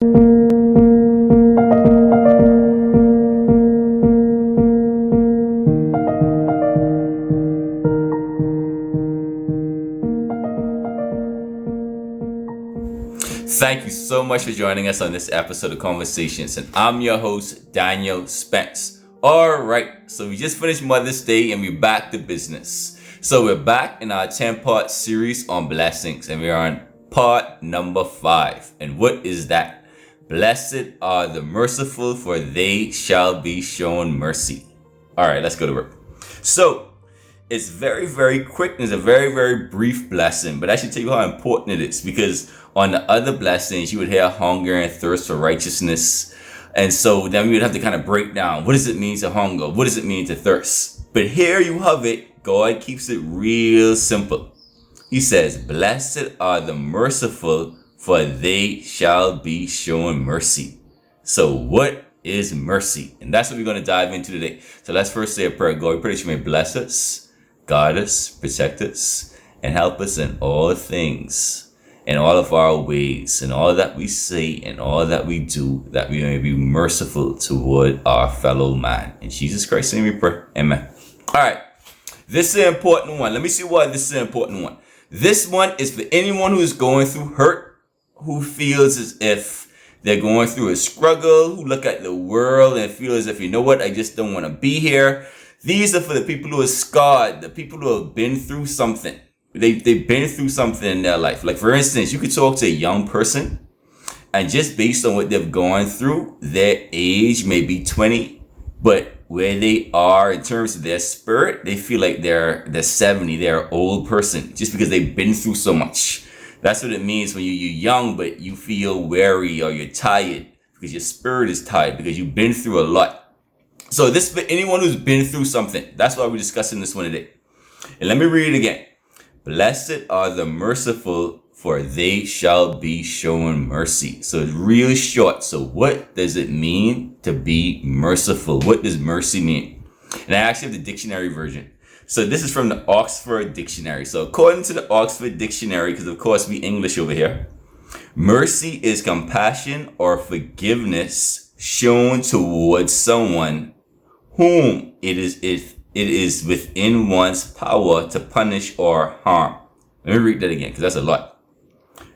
Thank you so much for joining us on this episode of Conversations, and I'm your host, Daniel Spence. All right, so we just finished Mother's Day and we're back to business. So we're back in our 10-part series on blessings, and we are on part number 5. And what is that? Blessed are the merciful, for they shall be shown mercy. All right, let's go to work. So it's very, very quick. It's a very, very brief blessing, but I should tell you how important it is, because on the other blessings, you would hear hunger and thirst for righteousness. And so then we would have to kind of break down, what does it mean to hunger? What does it mean to thirst? But here you have it. God keeps it real simple. He says, blessed are the merciful, for they shall be shown mercy. So what is mercy? And that's what we're going to dive into today. So let's first say a prayer. God, we pray that you may bless us, guide us, protect us, and help us in all things, in all of our ways, in all that we say, and all that we do, that we may be merciful toward our fellow man. In Jesus Christ's name we pray. Amen. All right. This is an important one. Let me see why this is an important one. This one is for anyone who is going through hurt, who feels as if they're going through a struggle, who look at the world and feel as if, you know what, I just don't want to be here. These are for the people who are scarred, the people who have been through something. They've been through something in their life. Like, for instance, you could talk to a young person, and just based on what they've gone through, their age may be 20, but where they are in terms of their spirit, they feel like they're 70, they're an old person, just because they've been through so much. That's what it means when you're young, but you feel weary or you're tired, because your spirit is tired, because you've been through a lot. So this is for anyone who's been through something. That's why we're discussing this one today. And let me read it again. Blessed are the merciful, for they shall be shown mercy. So it's really short. So what does it mean to be merciful? What does mercy mean? And I actually have the dictionary version. So this is from the Oxford Dictionary. So according to the Oxford Dictionary, because of course we English over here, mercy is compassion or forgiveness shown towards someone whom it is within one's power to punish or harm. Let me read that again, because that's a lot.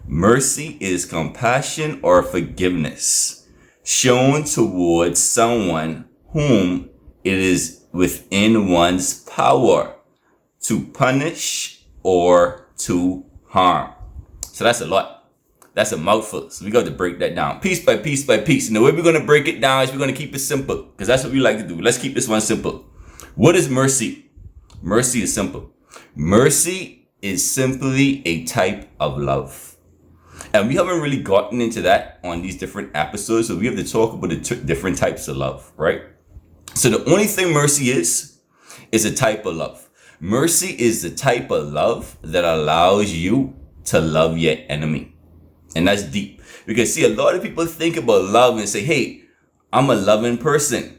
Mercy is compassion or forgiveness shown towards someone whom it is within one's power to punish or to harm. So that's a lot. That's a mouthful. So we got to break that down piece by piece by piece. And the way we're going to break it down is we're going to keep it simple, because that's what we like to do. Let's keep this one simple. What is mercy? Mercy is simple. Mercy is simply a type of love. And we haven't really gotten into that on these different episodes, so we have to talk about the different types of love, right? So the only thing mercy is a type of love. Mercy is the type of love that allows you to love your enemy. And that's deep. Because see, a lot of people think about love and say, hey, I'm a loving person.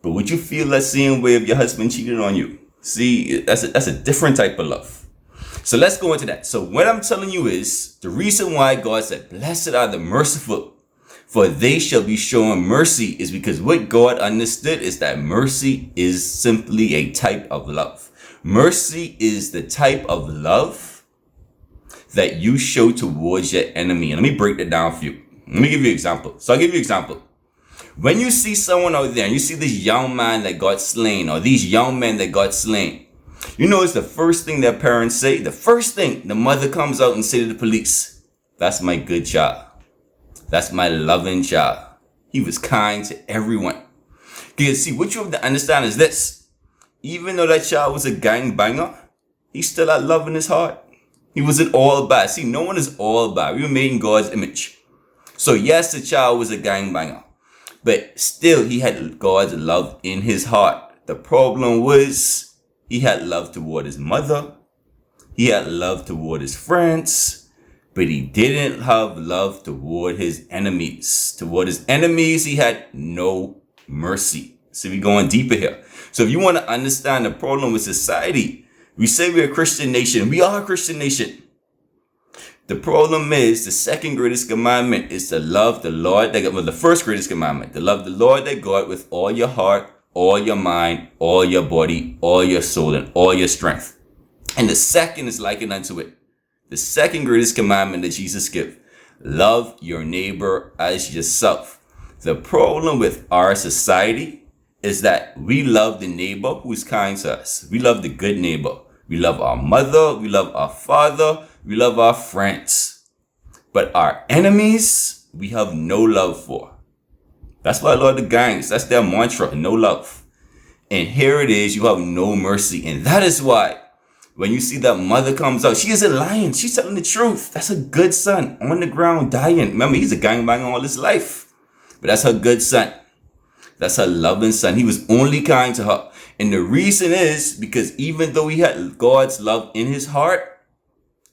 But would you feel that same way if your husband cheated on you? See, that's a different type of love. So let's go into that. So what I'm telling you is the reason why God said, blessed are the merciful, for they shall be shown mercy, is because what God understood is that mercy is simply a type of love. Mercy is the type of love that you show towards your enemy. And let me break that down for you. Let me give you an example. So I'll give you an example. When you see someone out there and you see this young man that got slain, or these young men that got slain, you know it's the first thing their parents say. The first thing the mother comes out and say to the police, that's my good child. That's my loving child. He was kind to everyone. Because see, what you have to understand is this. Even though that child was a gangbanger, he still had love in his heart. He wasn't all bad. See, no one is all bad. We were made in God's image. So yes, the child was a gangbanger, but still he had God's love in his heart. The problem was he had love toward his mother. He had love toward his friends, but he didn't have love toward his enemies. Toward his enemies, he had no mercy. So we're going deeper here. So if you want to understand the problem with society, we say we're a Christian nation. We are a Christian nation. The problem is the second greatest commandment is to love the Lord thy God. Well, the first greatest commandment, to love the Lord thy God with all your heart, all your mind, all your body, all your soul, and all your strength. And the second is likened unto it. The second greatest commandment that Jesus gave, love your neighbor as yourself. The problem with our society is that we love the neighbor who's kind to us. We love the good neighbor. We love our mother. We love our father. We love our friends. But our enemies, we have no love for. That's why a lot of the gangs, that's their mantra, no love. And here it is, you have no mercy. And that is why when you see that mother comes out, she isn't lying. She's telling the truth. That's a good son on the ground dying. Remember, he's a gangbanger all his life. But that's her good son. That's her loving son. He was only kind to her. And the reason is because even though he had God's love in his heart,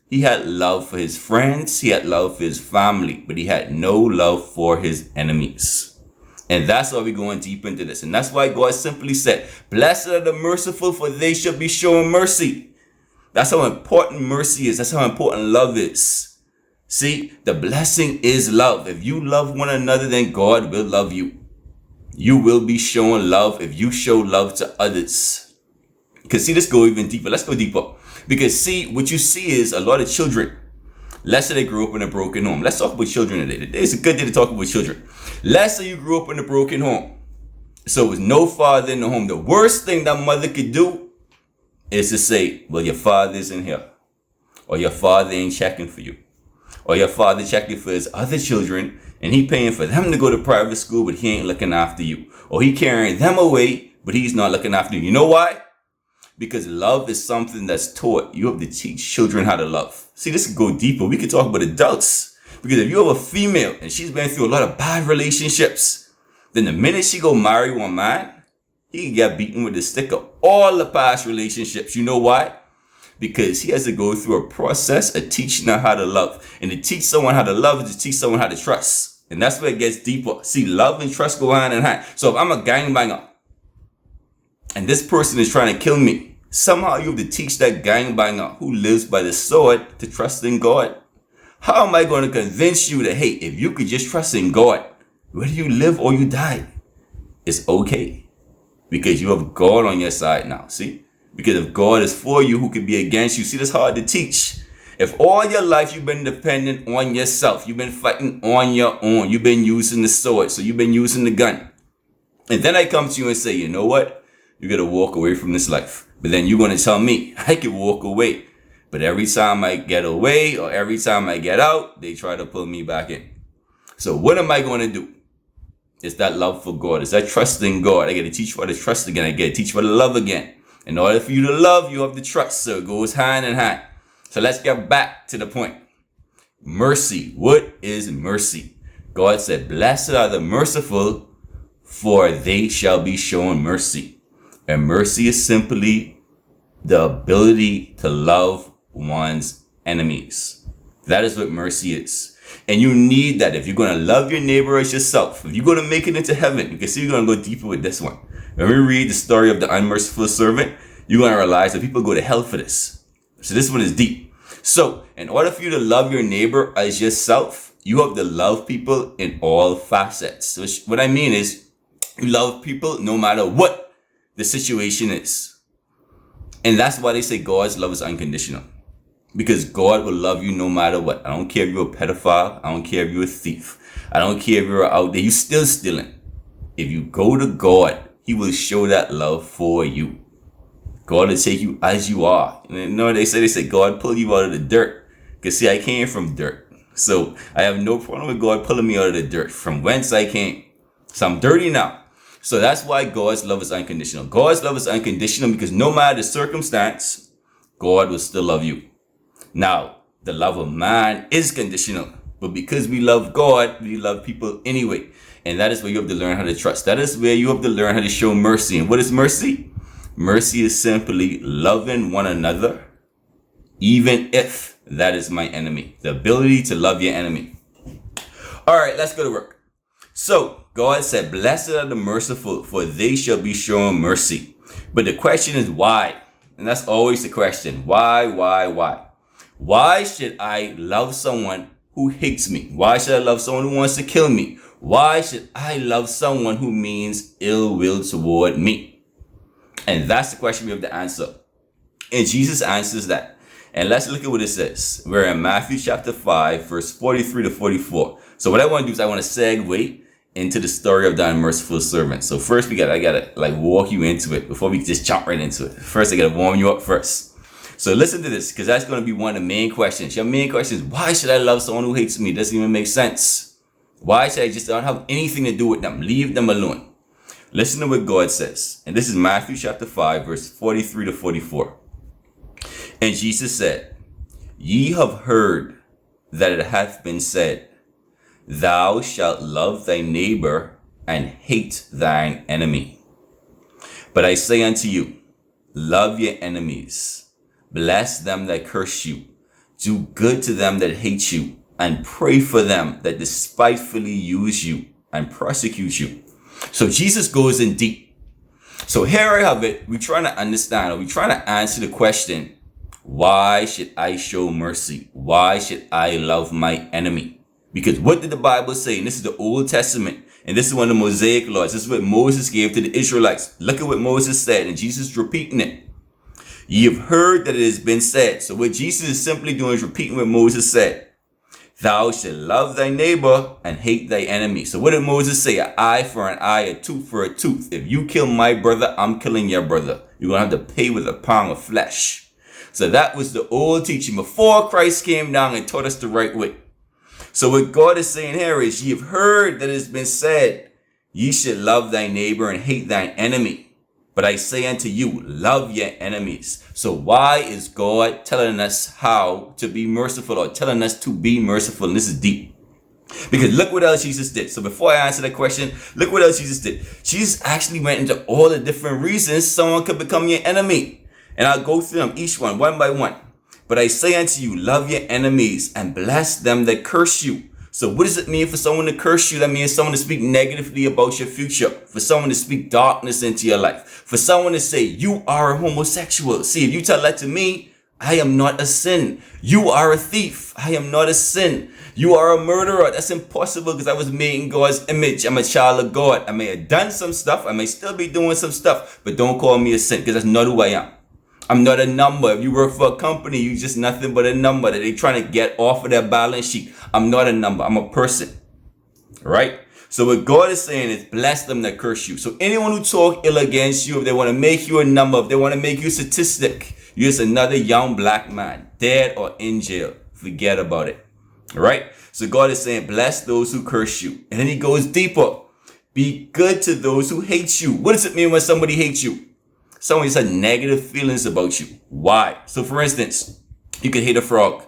he had love for his friends. He had love for his family. But he had no love for his enemies. And that's why we're going deep into this. And that's why God simply said, blessed are the merciful, for they shall be shown mercy. That's how important mercy is. That's how important love is. See, the blessing is love. If you love one another, then God will love you. You will be shown love if you show love to others. Because see, let's go even deeper. Let's go deeper. Because see, what you see is a lot of children. Let's say they grew up in a broken home. Let's talk about children today. Today is a good day to talk about children. Let's say you grew up in a broken home. So with no father in the home. The worst thing that mother could do is to say, well, your father isn't here. Or your father ain't checking for you. Or your father checking for his other children and he paying for them to go to private school, but he ain't looking after you. Or he carrying them away, but he's not looking after you. You know why? Because love is something that's taught. You have to teach children how to love. See, this could go deeper. We could talk about adults. Because if you have a female and she's been through a lot of bad relationships, then the minute she go marry one man, he can get beaten with the stick of all the past relationships. You know why? Because he has to go through a process of teaching her how to love. And to teach someone how to love is to teach someone how to trust. And that's where it gets deeper. See, love and trust go hand in hand. So if I'm a gangbanger and this person is trying to kill me, somehow you have to teach that gangbanger who lives by the sword to trust in God. How am I going to convince you that, hey, if you could just trust in God, whether you live or you die, it's okay. Because you have God on your side now, see? Because if God is for you, who could be against you? See, that's hard to teach. If all your life you've been dependent on yourself, you've been fighting on your own, you've been using the sword, so you've been using the gun. And then I come to you and say, you know what? You got to walk away from this life. But then you're going to tell me, I can walk away. But every time I get away or every time I get out, they try to pull me back in. So what am I going to do? It's that love for God. It's that trust in God. I got to teach you how to trust again. I got to teach you how to love again. In order for you to love, you have to trust. So it goes hand in hand. So let's get back to the point. Mercy. What is mercy? God said, blessed are the merciful, for they shall be shown mercy. And mercy is simply the ability to love one's enemies. That is what mercy is. And you need that if you're going to love your neighbor as yourself. If you're going to make it into heaven, you can see we're going to go deeper with this one. When we read the story of the unmerciful servant, you're going to realize that people go to hell for this. So this one is deep. So in order for you to love your neighbor as yourself, you have to love people in all facets. So what I mean is you love people no matter what the situation is. And that's why they say God's love is unconditional. Because God will love you no matter what. I don't care if you're a pedophile. I don't care if you're a thief. I don't care if you're out there. You're still stealing. If you go to God, He will show that love for you. God will take you as you are. And you know, they say God pull you out of the dirt. Because see, I came from dirt. So I have no problem with God pulling me out of the dirt from whence I came. So I'm dirty now. So that's why God's love is unconditional. God's love is unconditional because no matter the circumstance, God will still love you. Now, the love of man is conditional. But because we love God, we love people anyway. And that is where you have to learn how to trust. That is where you have to learn how to show mercy. And what is mercy? Mercy is simply loving one another, even if that is my enemy. The ability to love your enemy. All right, let's go to work. So, God said, blessed are the merciful, for they shall be shown mercy. But the question is why? And that's always the question. Why? Why should I love someone who hates me? Why should I love someone who wants to kill me? Why should I love someone who means ill will toward me? And that's the question we have to answer. And Jesus answers that. And let's look at what it says. We're in Matthew chapter 5, verse 43 to 44. So what I want to do is I want to segue into the story of that merciful servant. So first I gotta like walk you into it before we just jump right into it. First I gotta warm you up first. So listen to this, because that's going to be one of the main questions. Your main question is, why should I love someone who hates me? It doesn't even make sense. Why should I just not have anything to do with them? Leave them alone. Listen to what God says. And this is Matthew chapter 5, verse 43 to 44. And Jesus said, Ye have heard that it hath been said, Thou shalt love thy neighbor and hate thine enemy. But I say unto you, love your enemies. Bless them that curse you. Do good to them that hate you. And pray for them that despitefully use you and persecute you. So Jesus goes in deep. So here I have it. We're trying to understand, or we're trying to answer the question, why should I show mercy? Why should I love my enemy? Because what did the Bible say? And this is the Old Testament. And this is one of the Mosaic laws. This is what Moses gave to the Israelites. Look at what Moses said. And Jesus is repeating it. Ye have heard that it has been said. So what Jesus is simply doing is repeating what Moses said. Thou shalt love thy neighbor and hate thy enemy. So what did Moses say? An eye for an eye, a tooth for a tooth. If you kill my brother, I'm killing your brother. You're going to have to pay with a pound of flesh. So that was the old teaching before Christ came down and taught us the right way. So what God is saying here is, ye have heard that it has been said, ye should love thy neighbor and hate thine enemy. But I say unto you, love your enemies. So why is God telling us how to be merciful, or telling us to be merciful? And this is deep. Because look what else Jesus did. So before I answer that question, look what else Jesus did. Jesus actually went into all the different reasons someone could become your enemy. And I'll go through them each one by one. But I say unto you, love your enemies and bless them that curse you. So what does it mean for someone to curse you? That means someone to speak negatively about your future. For someone to speak darkness into your life. For someone to say, you are a homosexual. See, if you tell that to me, I am not a sin. You are a thief. I am not a sin. You are a murderer. That's impossible, because I was made in God's image. I'm a child of God. I may have done some stuff. I may still be doing some stuff. But don't call me a sin, because that's not who I am. I'm not a number. If you work for a company, you're just nothing but a number that they're trying to get off of their balance sheet. I'm not a number. I'm a person. Right? So what God is saying is, bless them that curse you. So anyone who talk ill against you, if they want to make you a number, if they want to make you a statistic, you're just another young black man, dead or in jail. Forget about it. Right? So God is saying, bless those who curse you. And then he goes deeper. Be good to those who hate you. What does it mean when somebody hates you? Someone just had negative feelings about you. Why? So for instance, you could hate a frog.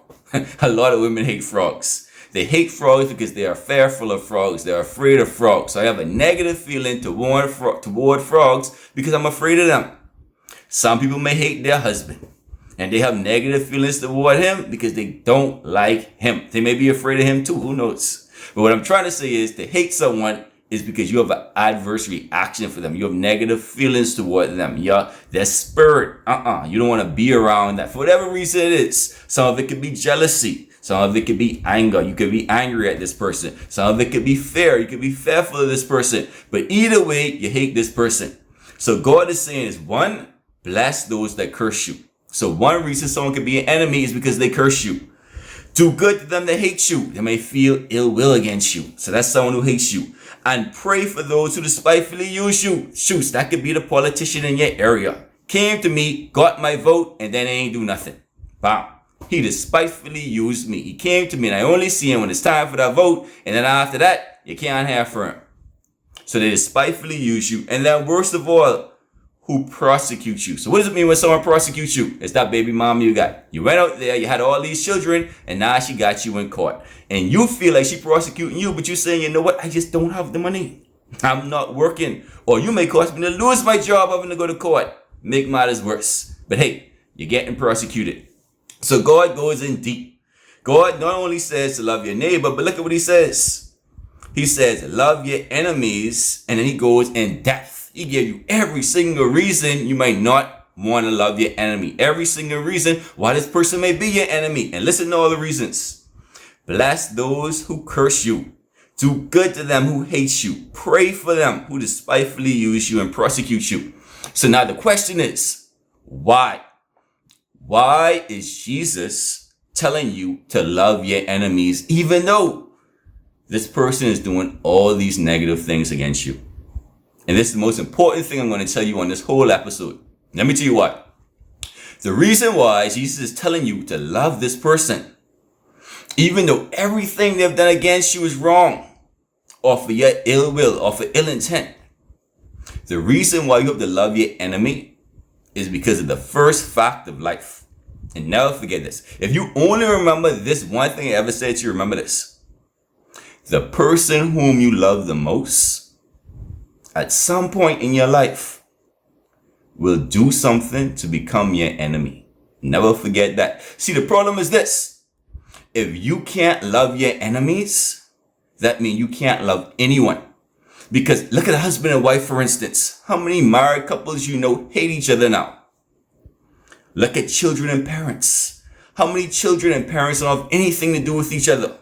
A lot of women hate frogs. They hate frogs because they are fearful of frogs. They're afraid of frogs. So I have a negative feeling toward frogs because I'm afraid of them. Some people may hate their husband, and they have negative feelings toward him because they don't like him. They may be afraid of him too. Who knows? But what I'm trying to say is, to hate someone is because you have an adverse reaction for them. You have negative feelings toward them. Their spirit, you don't want to be around that. For whatever reason it is. Some of it could be jealousy. Some of it could be anger. You could be angry at this person. Some of it could be fear. You could be fearful of this person. But either way, you hate this person. So God is saying is, one, bless those that curse you. So one reason someone could be an enemy is because they curse you. Do good to them that hate you. They may feel ill will against you. So that's someone who hates you. And pray for those who despitefully use you. Shoot, that could be the politician in your area. Came to me, got my vote, and then they ain't do nothing. Bam. He despitefully used me. He came to me, and I only see him when it's time for that vote. And then after that, you can't have for him. So they despitefully use you. And then worst of all, who prosecute you. So what does it mean when someone prosecutes you? It's that baby mama you got. You went out there, you had all these children, and now she got you in court. And you feel like she prosecuting you, but you're saying, you know what? I just don't have the money. I'm not working. Or you may cause me to lose my job having to go to court. Make matters worse. But hey, you're getting prosecuted. So God goes in deep. God not only says to love your neighbor, but look at what he says. He says, love your enemies, and then he goes in depth. He gave you every single reason you might not want to love your enemy. Every single reason why this person may be your enemy. And listen to all the reasons. Bless those who curse you. Do good to them who hate you. Pray for them who despitefully use you and persecute you. So now the question is, why? Why is Jesus telling you to love your enemies even though this person is doing all these negative things against you? And this is the most important thing I'm going to tell you on this whole episode. Let me tell you what. The reason why Jesus is telling you to love this person, even though everything they've done against you is wrong, or for your ill will, or for ill intent. The reason why you have to love your enemy is because of the first fact of life. And never forget this. If you only remember this one thing I ever said to you, remember this. The person whom you love the most, at some point in your life, will do something to become your enemy. Never forget that. See, the problem is this. If you can't love your enemies, that means you can't love anyone. Because look at a husband and wife, for instance. How many married couples you know hate each other now? Look at children and parents. How many children and parents don't have anything to do with each other?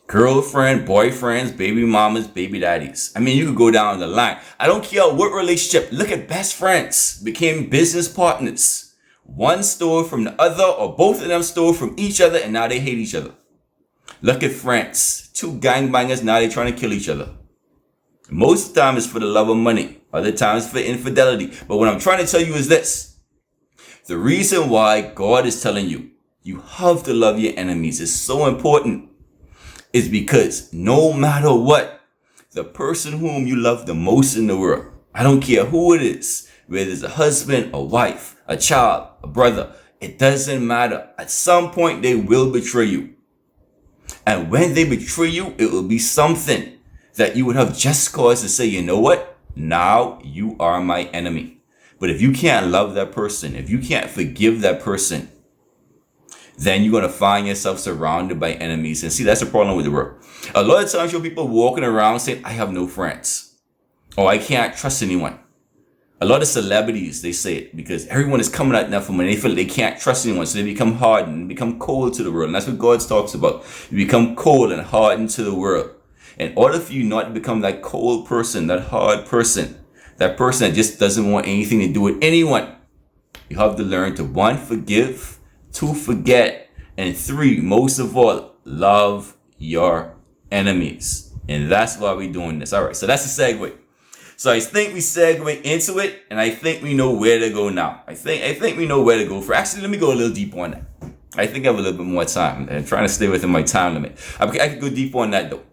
Girlfriend, boyfriends, baby mamas, baby daddies. I mean, you could go down the line. I don't care what relationship. Look at best friends. Became business partners. One stole from the other, or both of them stole from each other, and now they hate each other. Look at France. Two gangbangers, now they're trying to kill each other. Most of the time it's for the love of money. Other times for infidelity. But what I'm trying to tell you is this. The reason why God is telling you, you have to love your enemies is so important. Is because no matter what, the person whom you love the most in the world, I don't care who it is, whether it's a husband, a wife, a child, a brother, it doesn't matter. At some point they will betray you. And when they betray you, it will be something that you would have just cause to say, you know what? Now you are my enemy. But if you can't love that person, if you can't forgive that person, then you're going to find yourself surrounded by enemies. And see, that's the problem with the world. A lot of times you have people walking around saying, I have no friends. Or I can't trust anyone. A lot of celebrities, they say it because everyone is coming at them from when they feel they can't trust anyone. So they become hardened and become cold to the world. And that's what God talks about. You become cold and hardened to the world. In order for you not to become that cold person, that hard person, that person that just doesn't want anything to do with anyone, you have to learn to 1, forgive, 2, forget, and 3, most of all, love your enemies. And that's why we're doing this. All right, so that's the segue. So I think we segue into it, and I think we know where to go now. I think we know where to go for. Actually, let me go a little deeper on that. I think I have a little bit more time. I'm trying to stay within my time limit. I could go deeper on that though.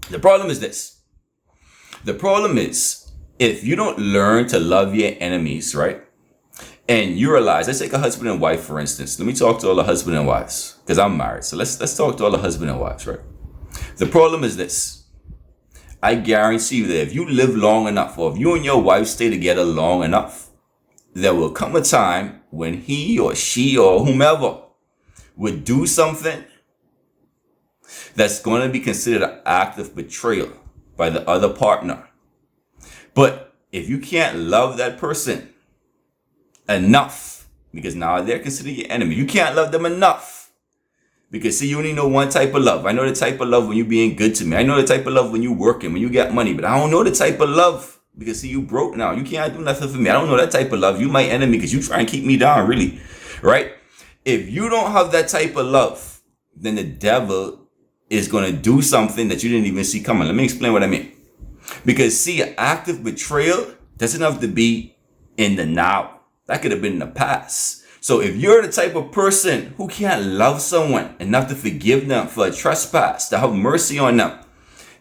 The problem is this. The problem is, if you don't learn to love your enemies, right? And you realize, let's take a husband and wife, for instance. Let me talk to all the husband and wives, because I'm married. So let's talk to all the husband and wives, right? The problem is this. I guarantee you that if you live long enough, or if you and your wife stay together long enough, there will come a time when he or she or whomever would do something that's going to be considered an act of betrayal by the other partner. But if you can't love that person enough, because now they're considered your enemy, you can't love them enough. Because see, you only know one type of love. I know the type of love when you being good to me. I know the type of love when you working, when you get money. But I don't know the type of love because see, you broke now. You can't do nothing for me. I don't know that type of love. You my enemy because you try and keep me down, really. Right? If you don't have that type of love, then the devil is going to do something that you didn't even see coming. Let me explain what I mean. Because see, an act of betrayal doesn't have to be in the now. That could have been in the past. So if you're the type of person who can't love someone enough to forgive them for a trespass, to have mercy on them,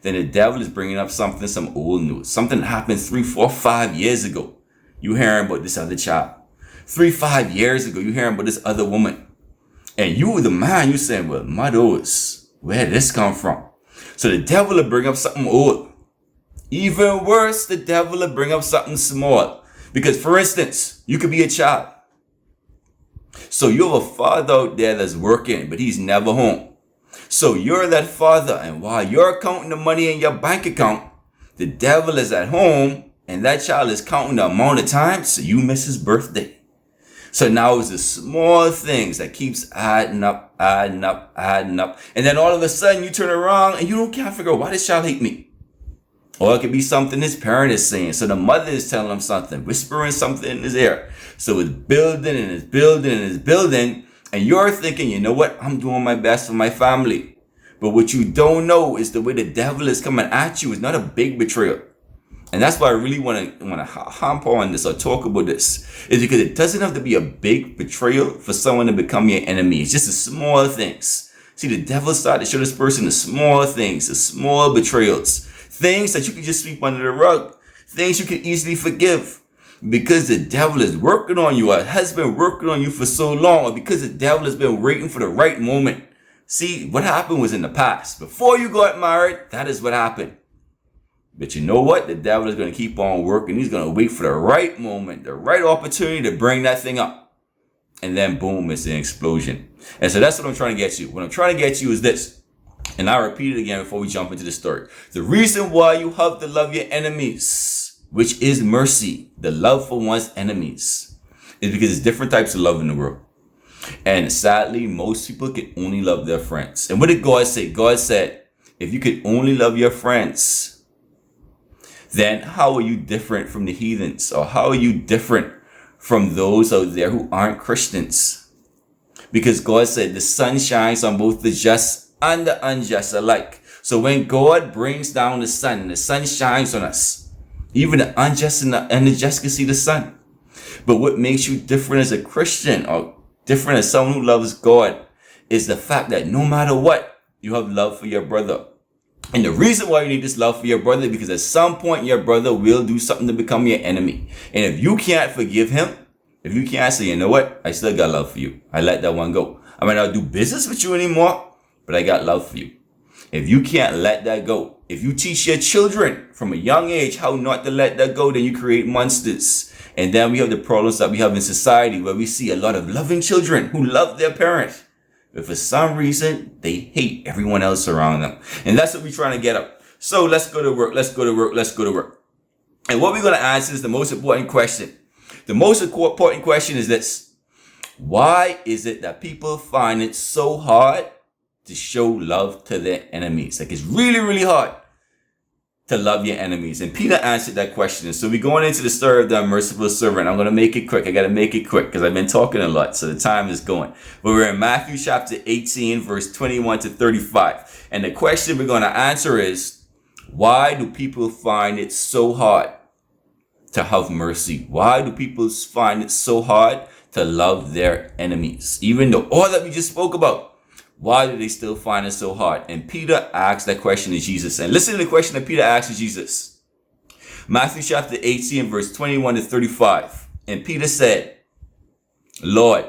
then the devil is bringing up something, some old news. Something that happened 3, 4, 5 years ago. You hearing about this other child. 3, 5 years ago, you hearing about this other woman. And you, the man, you saying, well, my doors, where did this come from? So the devil will bring up something old. Even worse, the devil will bring up something small. Because for instance, you could be a child. So you have a father out there that's working, but he's never home. So you're that father, and while you're counting the money in your bank account, the devil is at home And that child is counting the amount of times so you miss his birthday. So now it's the small things that keeps adding up. And then all of a sudden you turn around and you can't figure out why this child hate me. Or it could be something his parent is saying. So the mother is telling him something, whispering something in his ear. So it's building and it's building and it's building. And you're thinking, you know what? I'm doing my best for my family. But what you don't know is the way the devil is coming at you is not a big betrayal. And that's why I really want to hop on this or talk about this, is because it doesn't have to be a big betrayal for someone to become your enemy. It's just the small things. See, the devil started to show this person the small things, the small betrayals, things that you can just sweep under the rug, things you can easily forgive. Because the devil is working on you, or has been working on you for so long, or because the devil has been waiting for the right moment. See, what happened was in the past. Before you got married, that is what happened. But you know what? The devil is going to keep on working. He's going to wait for the right moment, the right opportunity to bring that thing up. And then boom, it's an explosion. And so that's what I'm trying to get you. What I'm trying to get you is this. And I'll repeat it again before we jump into the story. The reason why you have to love your enemies, which is mercy, the love for one's enemies, is because there's different types of love in the world. And sadly, most people can only love their friends. And what did God say? God said, if you could only love your friends, then how are you different from the heathens? Or how are you different from those out there who aren't Christians? Because God said the sun shines on both the just and the unjust alike. So when God brings down the sun shines on us. Even the unjust and the just can see the sun. But what makes you different as a Christian or different as someone who loves God is the fact that no matter what, you have love for your brother. And the reason why you need this love for your brother is because at some point your brother will do something to become your enemy. And if you can't forgive him, if you can't say, you know what, I still got love for you, I let that one go. I might not do business with you anymore, but I got love for you. If you can't let that go, if you teach your children from a young age how not to let that go, then you create monsters. And then we have the problems that we have in society where we see a lot of loving children who love their parents. But for some reason, they hate everyone else around them. And that's what we're trying to get up. So let's go to work. Let's go to work. Let's go to work. And what we're going to answer is the most important question. The most important question is this. Why is it that people find it so hard to show love to their enemies? Like it's really, really hard to love your enemies. And Peter answered that question. So we're going into the story of the merciful servant. I'm going to make it quick. I got to make it quick because I've been talking a lot. So the time is going. But we're in Matthew chapter 18, verse 21 to 35. And the question we're going to answer is, why do people find it so hard to have mercy? Why do people find it so hard to love their enemies? Even though all that we just spoke about, why do they still find it so hard? And Peter asked that question to Jesus. And listen to the question that Peter asked to Jesus. Matthew chapter 18, verse 21 to 35. And Peter said, Lord,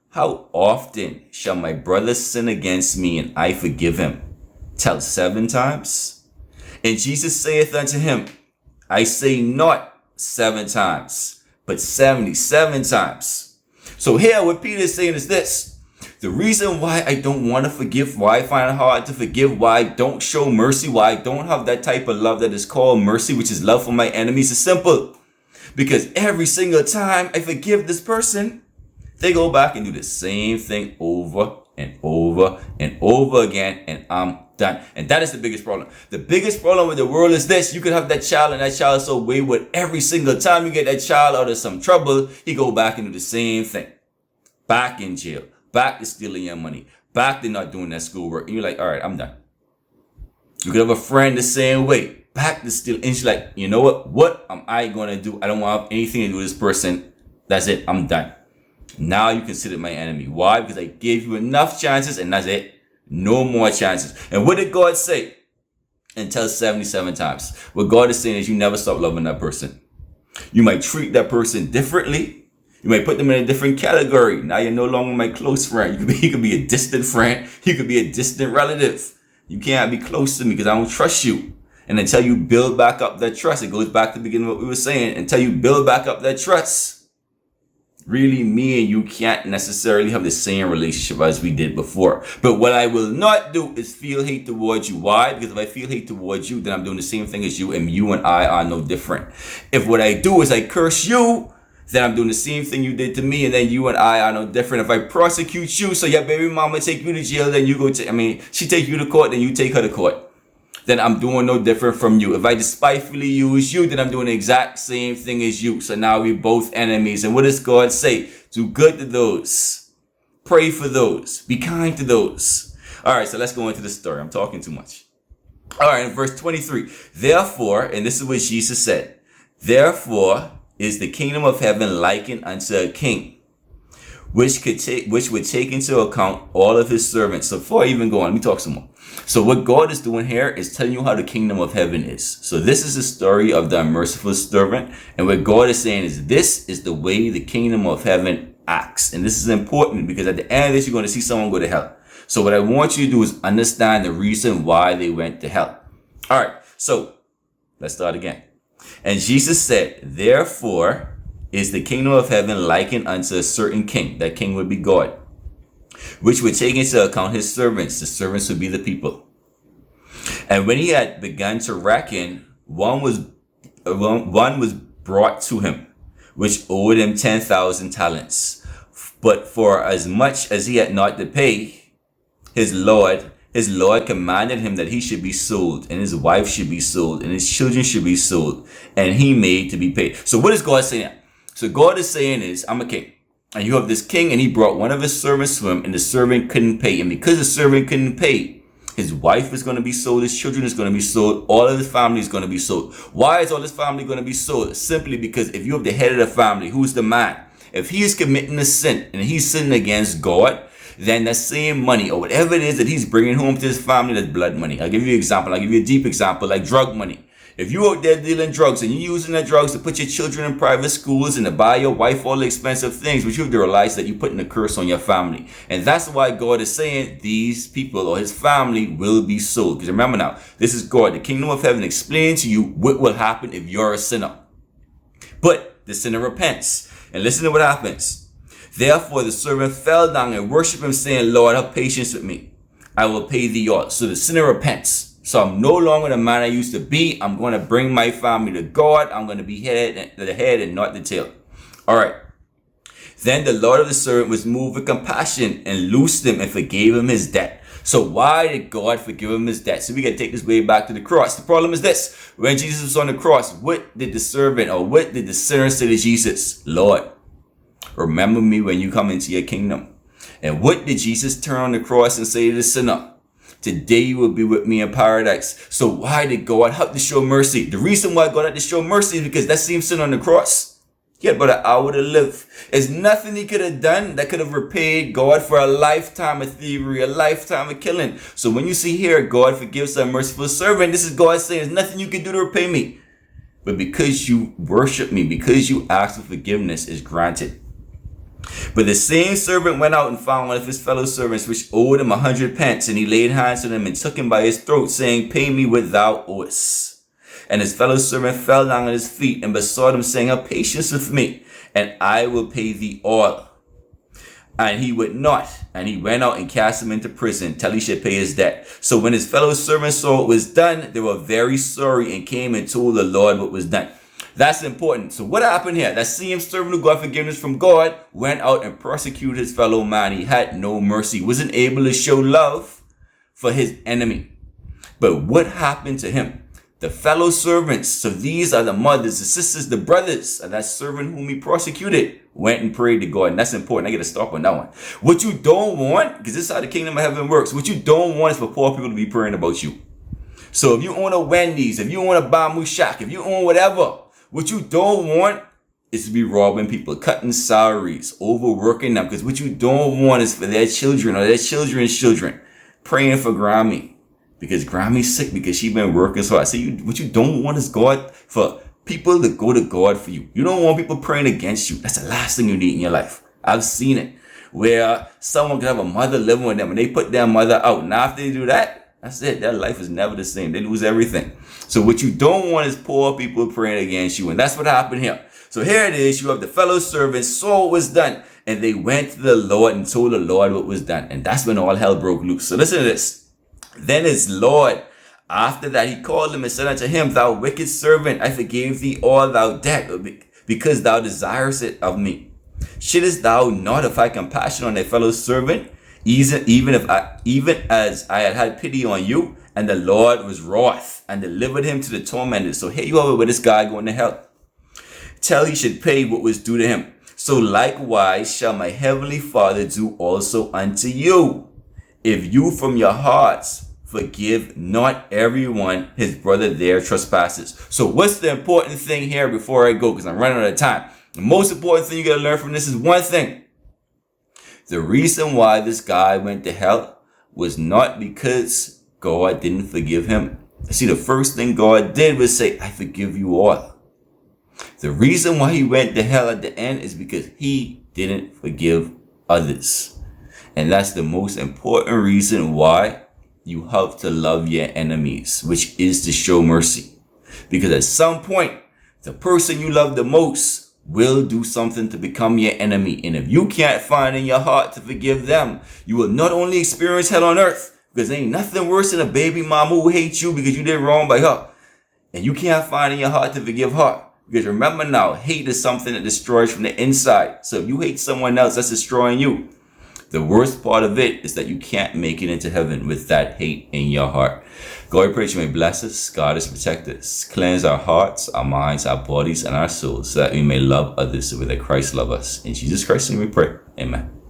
how often shall my brother sin against me and I forgive him? Till 7 times? And Jesus saith unto him, I say not 7 times, but 77 times. So here what Peter is saying is this. The reason why I don't want to forgive, why I find it hard to forgive, why I don't show mercy, why I don't have that type of love that is called mercy, which is love for my enemies, is simple. Because every single time I forgive this person, they go back and do the same thing over and over and over again, and I'm done. And that is the biggest problem. The biggest problem with the world is this. You could have that child, and that child is so wayward. Every single time you get that child out of some trouble, he go back and do the same thing. Back in jail. Back to stealing your money. Back to not doing that schoolwork. And you're like, all right, I'm done. You could have a friend the same way. Back to steal. And she's like, you know what? What am I going to do? I don't want to have anything to do with this person. That's it. I'm done. Now you consider my enemy. Why? Because I gave you enough chances and that's it. No more chances. And what did God say? Until 77 times. What God is saying is you never stop loving that person. You might treat that person differently. You might put them in a different category. Now you're no longer my close friend. You could be a distant friend. You could be a distant relative. You can't be close to me because I don't trust you. And until you build back up that trust, it goes back to the beginning of what we were saying. Until you build back up that trust, really, me and you can't necessarily have the same relationship as we did before. But what I will not do is feel hate towards you. Why? Because if I feel hate towards you, then I'm doing the same thing as you, and you and I are no different. If what I do is I curse you, then I'm doing the same thing you did to me, and then you and I are no different. If I prosecute you, so your baby mama take you to jail, then you go to, she take you to court, then you take her to court. Then I'm doing no different from you. If I despitefully use you, then I'm doing the exact same thing as you. So now we're both enemies. And what does God say? Do good to those. Pray for those. Be kind to those. All right, so let's go into the story. I'm talking too much. All right, in verse 23. Therefore, and this is what Jesus said, therefore is the kingdom of heaven likened unto a king, which would take into account all of his servants. So before I even go on, let me talk some more. So what God is doing here is telling you how the kingdom of heaven is. So this is the story of the merciful servant. And what God is saying is this is the way the kingdom of heaven acts. And this is important because at the end of this, you're going to see someone go to hell. So what I want you to do is understand the reason why they went to hell. All right, so let's start again. And Jesus said, therefore is the kingdom of heaven likened unto a certain king. That king would be God, which would take into account his servants. The servants would be the people. And when he had begun to reckon, one was brought to him, which owed him 10,000 talents. But for as much as he had not to pay, his Lord commanded him that he should be sold, and his wife should be sold, and his children should be sold, and he made to be paid. So what is God saying? So God is saying is, I'm a king. And you have this king, and he brought one of his servants to him, and the servant couldn't pay. And because the servant couldn't pay, his wife is going to be sold, his children is going to be sold, all of his family is going to be sold. Why is all his family going to be sold? Simply because if you have the head of the family, who's the man, if he is committing a sin, and he's sinning against God, then that same money, or whatever it is that he's bringing home to his family, that's blood money. I'll give you an example. I'll give you a deep example, like drug money. If you out there dealing drugs and you're using the drugs to put your children in private schools and to buy your wife all the expensive things, but you have to realize that you're putting a curse on your family. And that's why God is saying these people or his family will be sold. Because remember now, this is God, the kingdom of heaven, explaining to you what will happen if you're a sinner. But the sinner repents. And listen to what happens. Therefore the servant fell down and worshiped him, saying, Lord, have patience with me. I will pay thee all. So the sinner repents. So I'm no longer the man I used to be. I'm going to bring my family to God. I'm going to be the head and not the tail. All right. Then the Lord of the servant was moved with compassion and loosed him and forgave him his debt. So why did God forgive him his debt? So we got to take this way back to the cross. The problem is this. When Jesus was on the cross, what did the servant or what did the sinner say to Jesus? Lord, remember me when you come into your kingdom. And what did Jesus turn on the cross and say to the sinner? Today you will be with me in paradise. So why did God have to show mercy? The reason why God had to show mercy is because that same sin on the cross, he had about an hour to live. There's nothing he could have done that could have repaid God for a lifetime of thievery, a lifetime of killing. So when you see here, God forgives a merciful servant, this is God saying, there's nothing you can do to repay me. But because you worship me, because you ask for forgiveness, is granted. But the same servant went out and found one of his fellow servants, which owed him 100 pence, and he laid hands on him and took him by his throat, saying, Pay me what thou owest. And his fellow servant fell down at his feet and besought him, saying, Have patience with me, and I will pay thee all. And he would not, and he went out and cast him into prison till he should pay his debt. So when his fellow servants saw what was done, they were very sorry and came and told the Lord what was done. That's important. So what happened here? That same servant who got forgiveness from God went out and persecuted his fellow man. He had no mercy. He wasn't able to show love for his enemy. But what happened to him? The fellow servants, so these are the mothers, the sisters, the brothers of that servant whom he persecuted, went and prayed to God. And that's important. I got to stop on that one. What you don't want, because this is how the kingdom of heaven works, what you don't want is for poor people to be praying about you. So if you own a Wendy's, if you own a Bamboo Shack, if you own whatever, what you don't want is to be robbing people, cutting salaries, overworking them. Because what you don't want is for their children or their children's children praying for Grammy. Because Grammy's sick because she's been working so hard. So what you don't want is God for people to go to God for you. You don't want people praying against you. That's the last thing you need in your life. I've seen it. Where someone can have a mother living with them and they put their mother out. Now after they do that, That's it. Their life is never the same. They lose everything. So what you don't want is poor people praying against you. And that's what happened here. So here it is. You have the fellow servants saw what was done. And they went to the Lord and told the Lord what was done. And that's when all hell broke loose. So listen to this. Then his Lord, after that, he called him and said unto him, Thou wicked servant, I forgave thee all thou debt, because thou desirest it of me. Shouldest thou not have had compassion on thy fellow servant, even as I had pity on you? And the Lord was wroth and delivered him to the tormentors. So here you are with this guy going to hell, till he should pay what was due to him. So likewise shall my heavenly Father do also unto you, if you from your hearts forgive not everyone his brother their trespasses. So what's the important thing here before I go? Because I'm running out of time. The most important thing you got to learn from this is one thing. The reason why this guy went to hell was not because God didn't forgive him. See, the first thing God did was say, I forgive you all. The reason why he went to hell at the end is because he didn't forgive others. And that's the most important reason why you have to love your enemies, which is to show mercy. Because at some point, the person you love the most will do something to become your enemy. And if you can't find in your heart to forgive them, you will not only experience hell on earth, because there ain't nothing worse than a baby mama who hates you because you did wrong by her. And you can't find in your heart to forgive her. Because remember now, hate is something that destroys from the inside. So if you hate someone else, that's destroying you. The worst part of it is that you can't make it into heaven with that hate in your heart. God, I pray that you may bless us, guide us, protect us, cleanse our hearts, our minds, our bodies, and our souls, so that we may love others the way that Christ loves us. In Jesus Christ's name we pray. Amen.